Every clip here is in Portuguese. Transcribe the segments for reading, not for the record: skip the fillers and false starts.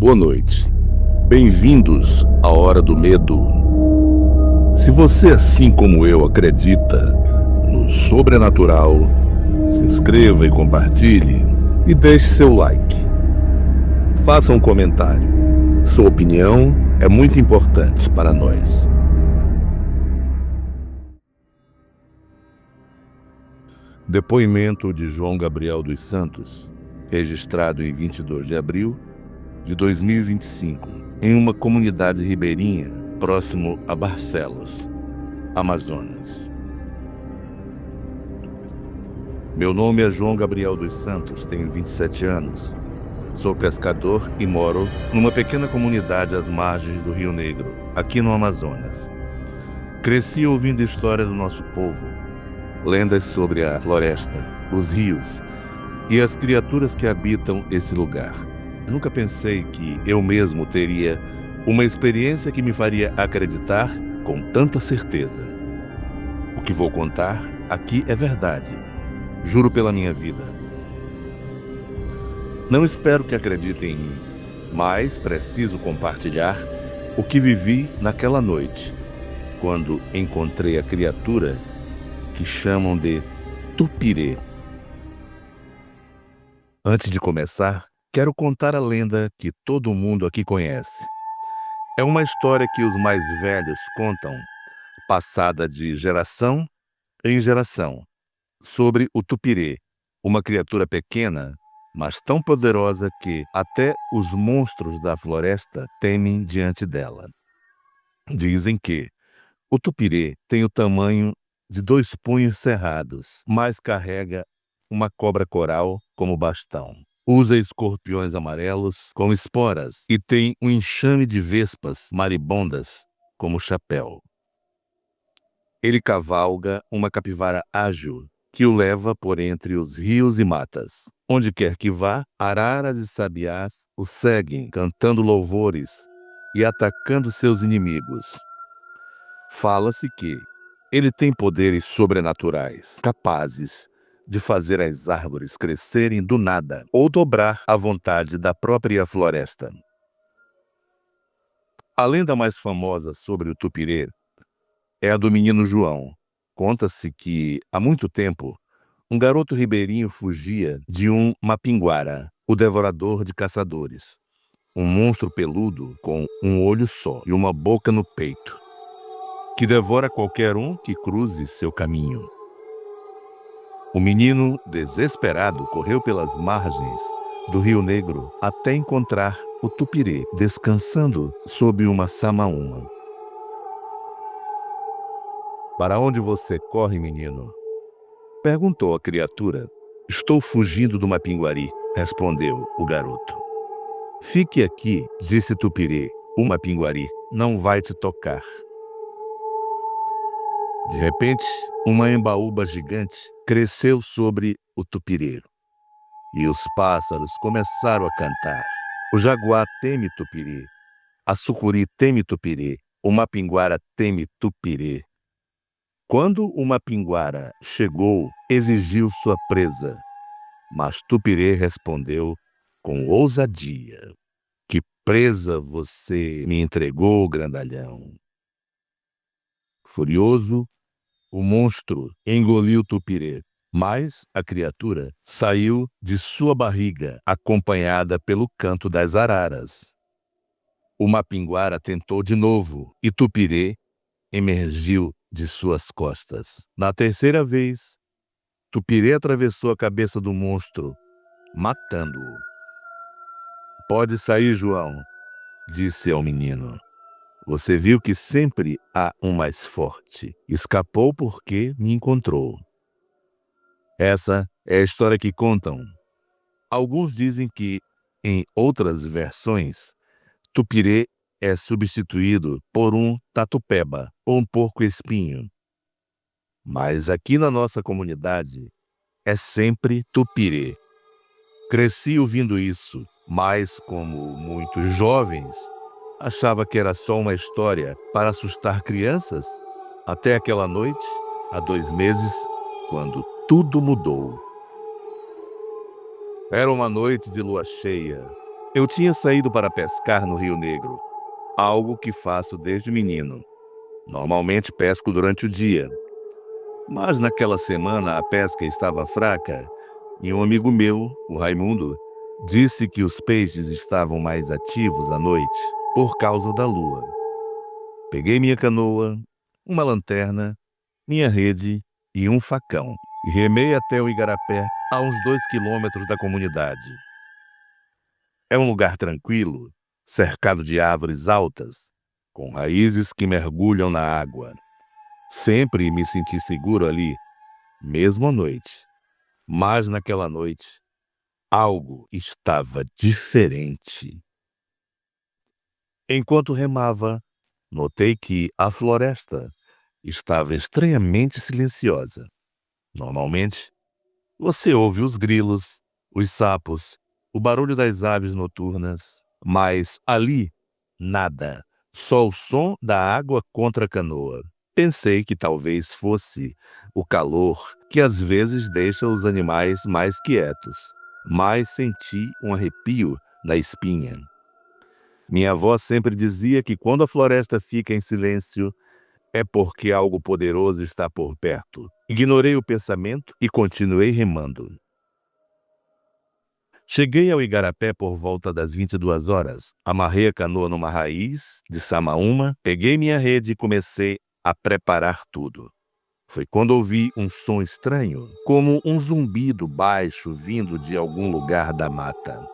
Boa noite. Bem-vindos à Hora do Medo. Se você, assim como eu, acredita no sobrenatural, se inscreva e compartilhe e deixe seu like. Faça um comentário. Sua opinião é muito importante para nós. Depoimento de João Gabriel dos Santos, registrado em 22 de abril de 2025, em uma comunidade ribeirinha próximo a Barcelos, Amazonas. Meu nome é João Gabriel dos Santos, tenho 27 anos. Sou pescador e moro numa pequena comunidade às margens do Rio Negro, aqui no Amazonas. Cresci ouvindo histórias do nosso povo, lendas sobre a floresta, os rios e as criaturas que habitam esse lugar. Nunca pensei que eu mesmo teria uma experiência que me faria acreditar com tanta certeza. O que vou contar aqui é verdade. Juro pela minha vida. Não espero que acreditem em mim, mas preciso compartilhar o que vivi naquela noite, quando encontrei a criatura que chamam de tupirê. Antes de começar, quero contar a lenda que todo mundo aqui conhece. É uma história que os mais velhos contam, passada de geração em geração, sobre o tupirê, uma criatura pequena, mas tão poderosa que até os monstros da floresta temem diante dela. Dizem que o tupirê tem o tamanho de 2 punhos cerrados, mas carrega uma cobra coral como bastão. Usa escorpiões amarelos com esporas e tem um enxame de vespas maribondas como chapéu. Ele cavalga uma capivara ágil que o leva por entre os rios e matas. Onde quer que vá, araras e sabiás o seguem, cantando louvores e atacando seus inimigos. Fala-se que ele tem poderes sobrenaturais, capazes de fazer as árvores crescerem do nada ou dobrar a vontade da própria floresta. A lenda mais famosa sobre o tupirê é a do menino João. Conta-se que, há muito tempo, um garoto ribeirinho fugia de um mapinguara, o devorador de caçadores, um monstro peludo com um olho só e uma boca no peito, que devora qualquer um que cruze seu caminho. O menino, desesperado, correu pelas margens do Rio Negro até encontrar o tupirê descansando sob uma samaúma. "Para onde você corre, menino?" perguntou a criatura. "Estou fugindo do mapinguari", respondeu o garoto. "Fique aqui", disse Tupirê. "O mapinguari não vai te tocar." De repente, uma embaúba gigante cresceu sobre o tupirê e os pássaros começaram a cantar. O jaguar teme tupirê, a sucuri teme tupirê, o mapinguara teme tupirê. Quando o mapinguara chegou, exigiu sua presa, mas Tupirê respondeu com ousadia: "Que presa você me entregou, grandalhão?" Furioso, o monstro engoliu Tupirê, mas a criatura saiu de sua barriga, acompanhada pelo canto das araras. O mapinguara tentou de novo e Tupirê emergiu de suas costas. Na terceira vez, Tupirê atravessou a cabeça do monstro, matando-o. "Pode sair, João", disse ao menino. "Você viu que sempre há um mais forte. Escapou porque me encontrou." Essa é a história que contam. Alguns dizem que, em outras versões, Tupirê é substituído por um tatupeba, ou um porco-espinho. Mas aqui na nossa comunidade, é sempre Tupirê. Cresci ouvindo isso, mas como muitos jovens, achava que era só uma história para assustar crianças, até aquela noite, há 2 meses, quando tudo mudou. Era uma noite de lua cheia. Eu tinha saído para pescar no Rio Negro, algo que faço desde menino. Normalmente pesco durante o dia, mas naquela semana a pesca estava fraca e um amigo meu, o Raimundo, disse que os peixes estavam mais ativos à noite por causa da lua. Peguei minha canoa, uma lanterna, minha rede e um facão e remei até o Igarapé, a uns 2 quilômetros da comunidade. É um lugar tranquilo, cercado de árvores altas, com raízes que mergulham na água. Sempre me senti seguro ali, mesmo à noite. Mas naquela noite, algo estava diferente. Enquanto remava, notei que a floresta estava estranhamente silenciosa. Normalmente, você ouve os grilos, os sapos, o barulho das aves noturnas, mas ali, nada, só o som da água contra a canoa. Pensei que talvez fosse o calor que às vezes deixa os animais mais quietos, mas senti um arrepio na espinha. Minha avó sempre dizia que quando a floresta fica em silêncio, é porque algo poderoso está por perto. Ignorei o pensamento e continuei remando. Cheguei ao Igarapé por volta das 22 horas. Amarrei a canoa numa raiz de samaúma, peguei minha rede e comecei a preparar tudo. Foi quando ouvi um som estranho, como um zumbido baixo vindo de algum lugar da mata.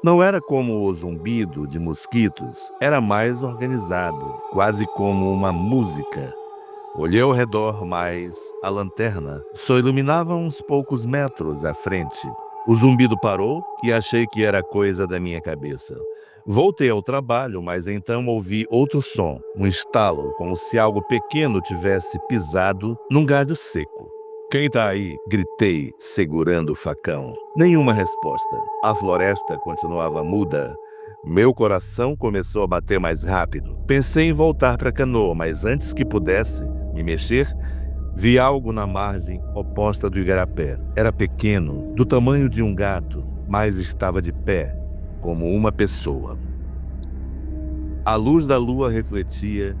Não era como o zumbido de mosquitos, era mais organizado, quase como uma música. Olhei ao redor, mas a lanterna só iluminava uns poucos metros à frente. O zumbido parou e achei que era coisa da minha cabeça. Voltei ao trabalho, mas então ouvi outro som, um estalo, como se algo pequeno tivesse pisado num galho seco. "Quem tá aí?" gritei, segurando o facão. Nenhuma resposta. A floresta continuava muda. Meu coração começou a bater mais rápido. Pensei em voltar para a canoa, mas antes que pudesse me mexer, vi algo na margem oposta do Igarapé. Era pequeno, do tamanho de um gato, mas estava de pé, como uma pessoa. A luz da lua refletia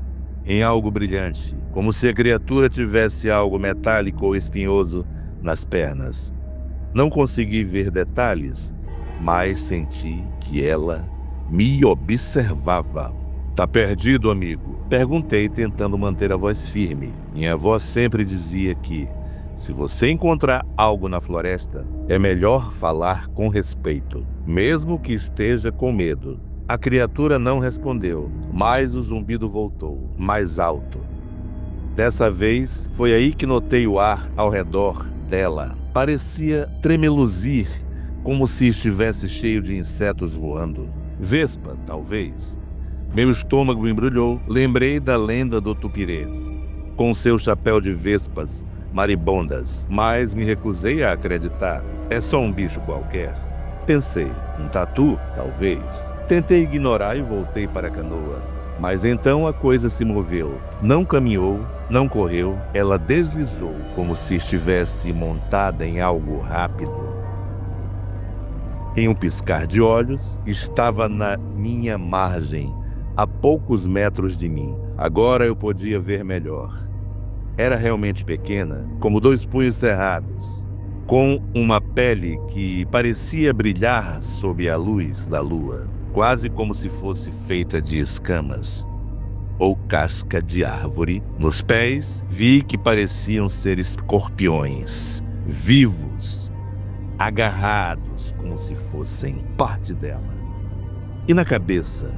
em algo brilhante, como se a criatura tivesse algo metálico ou espinhoso nas pernas. Não consegui ver detalhes, mas senti que ela me observava. "Tá perdido, amigo?" perguntei, tentando manter a voz firme. Minha avó sempre dizia que, se você encontrar algo na floresta, é melhor falar com respeito, mesmo que esteja com medo. A criatura não respondeu, mas o zumbido voltou, mais alto. Dessa vez, foi aí que notei o ar ao redor dela. Parecia tremeluzir, como se estivesse cheio de insetos voando. Vespa, talvez. Meu estômago embrulhou. Lembrei da lenda do tupirê, com seu chapéu de vespas maribondas, mas me recusei a acreditar. É só um bicho qualquer. Pensei, um tatu, talvez. Tentei ignorar e voltei para a canoa. Mas então a coisa se moveu. Não caminhou, não correu. Ela deslizou, como se estivesse montada em algo rápido. Em um piscar de olhos, estava na minha margem, a poucos metros de mim. Agora eu podia ver melhor. Era realmente pequena, como 2 punhos cerrados, com uma pele que parecia brilhar sob a luz da lua, quase como se fosse feita de escamas ou casca de árvore. Nos pés, vi que pareciam ser escorpiões, vivos, agarrados como se fossem parte dela. E na cabeça,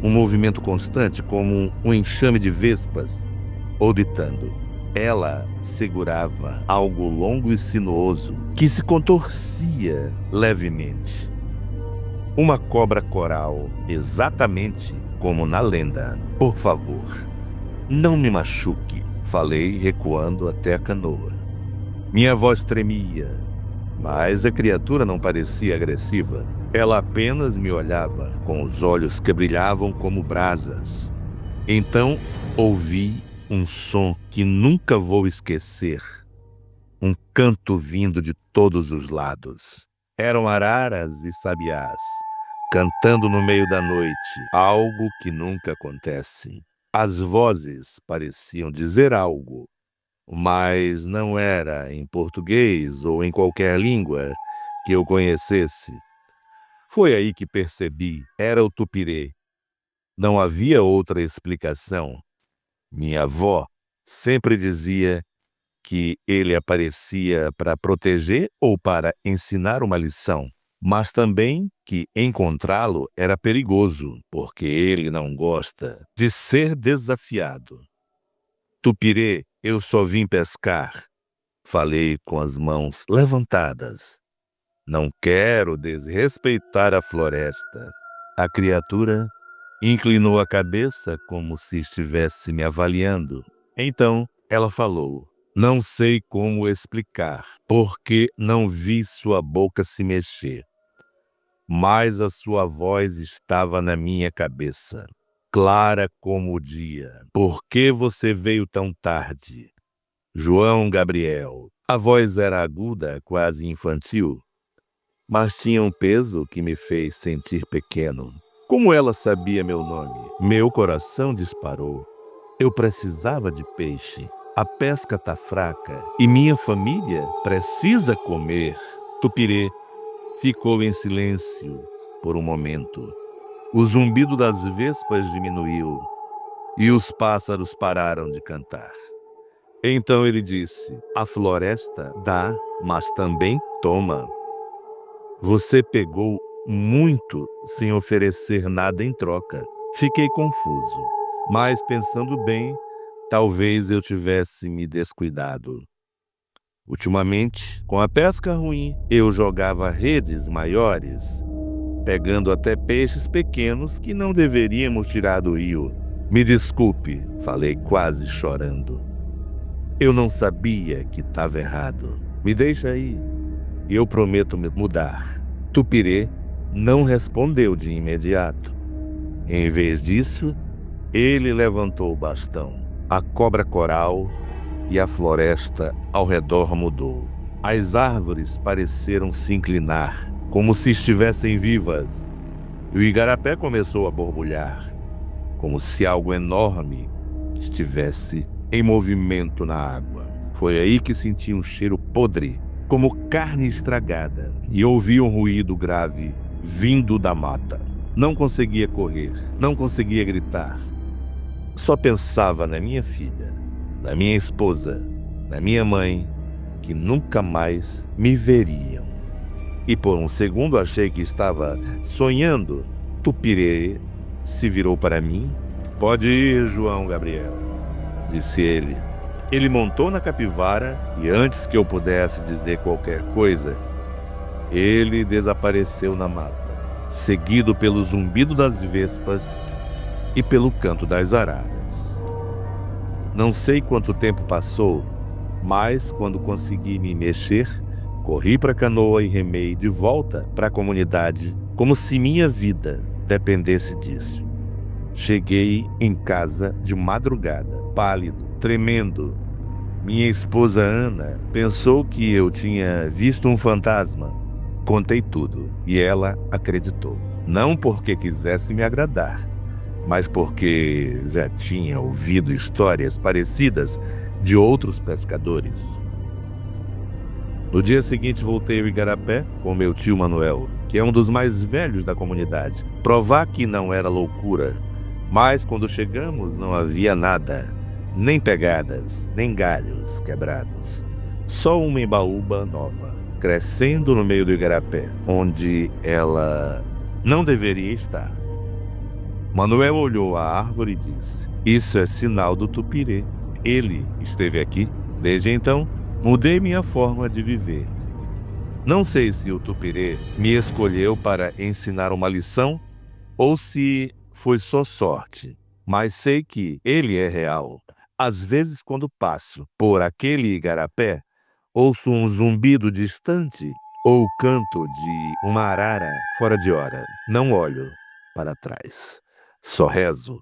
um movimento constante, como um enxame de vespas orbitando. Ela segurava algo longo e sinuoso que se contorcia levemente. Uma cobra coral, exatamente como na lenda. "Por favor, não me machuque", falei, recuando até a canoa. Minha voz tremia, mas a criatura não parecia agressiva. Ela apenas me olhava, com os olhos que brilhavam como brasas. Então ouvi um som que nunca vou esquecer. Um canto vindo de todos os lados. Eram araras e sabiás, cantando no meio da noite, algo que nunca acontece. As vozes pareciam dizer algo, mas não era em português ou em qualquer língua que eu conhecesse. Foi aí que percebi, era o tupirê. Não havia outra explicação. Minha avó sempre dizia que ele aparecia para proteger ou para ensinar uma lição, mas também que encontrá-lo era perigoso, porque ele não gosta de ser desafiado. Tupirê, eu só vim pescar. Falei com as mãos levantadas. Não quero desrespeitar a floresta. A criatura inclinou a cabeça como se estivesse me avaliando. Então ela falou: não sei como explicar, porque não vi sua boca se mexer. Mas a sua voz estava na minha cabeça, clara como o dia. Por que você veio tão tarde? João Gabriel. A voz era aguda, quase infantil, mas tinha um peso que me fez sentir pequeno. Como ela sabia meu nome, meu coração disparou. Eu precisava de peixe. A pesca tá fraca e minha família precisa comer. Tupirê ficou em silêncio por um momento. O zumbido das vespas diminuiu e os pássaros pararam de cantar. Então ele disse: a floresta dá, mas também toma. Você pegou muito sem oferecer nada em troca. Fiquei confuso, mas pensando bem, talvez eu tivesse me descuidado. Ultimamente, com a pesca ruim, eu jogava redes maiores, pegando até peixes pequenos que não deveríamos tirar do rio. Me desculpe, falei quase chorando. Eu não sabia que estava errado. Me deixa aí e eu prometo me mudar. Tupirê não respondeu de imediato. Em vez disso, ele levantou o bastão. A cobra coral e a floresta ao redor mudou. As árvores pareceram se inclinar, como se estivessem vivas. E o igarapé começou a borbulhar, como se algo enorme estivesse em movimento na água. Foi aí que senti um cheiro podre, como carne estragada, e ouvi um ruído grave vindo da mata. Não conseguia correr, não conseguia gritar. Só pensava na minha filha, na minha esposa, na minha mãe, que nunca mais me veriam. E por um segundo achei que estava sonhando. Tupirê se virou para mim. Pode ir, João Gabriel, disse ele. Ele montou na capivara e antes que eu pudesse dizer qualquer coisa, ele desapareceu na mata, seguido pelo zumbido das vespas e pelo canto das araras. Não sei quanto tempo passou, mas quando consegui me mexer, corri para a canoa e remei de volta para a comunidade, como se minha vida dependesse disso. Cheguei em casa de madrugada, pálido, tremendo. Minha esposa Ana pensou que eu tinha visto um fantasma. Contei tudo e ela acreditou. Não porque quisesse me agradar, mas porque já tinha ouvido histórias parecidas de outros pescadores. No dia seguinte voltei ao igarapé com meu tio Manuel, que é um dos mais velhos da comunidade, provar que não era loucura. Mas quando chegamos não havia nada, nem pegadas, nem galhos quebrados. Só uma embaúba nova, crescendo no meio do igarapé, onde ela não deveria estar. Manuel olhou a árvore e disse: isso é sinal do tupirê. Ele esteve aqui. Desde então, mudei minha forma de viver. Não sei se o tupirê me escolheu para ensinar uma lição ou se foi só sorte, mas sei que ele é real. Às vezes, quando passo por aquele igarapé, ouço um zumbido distante ou o canto de uma arara fora de hora. Não olho para trás, só rezo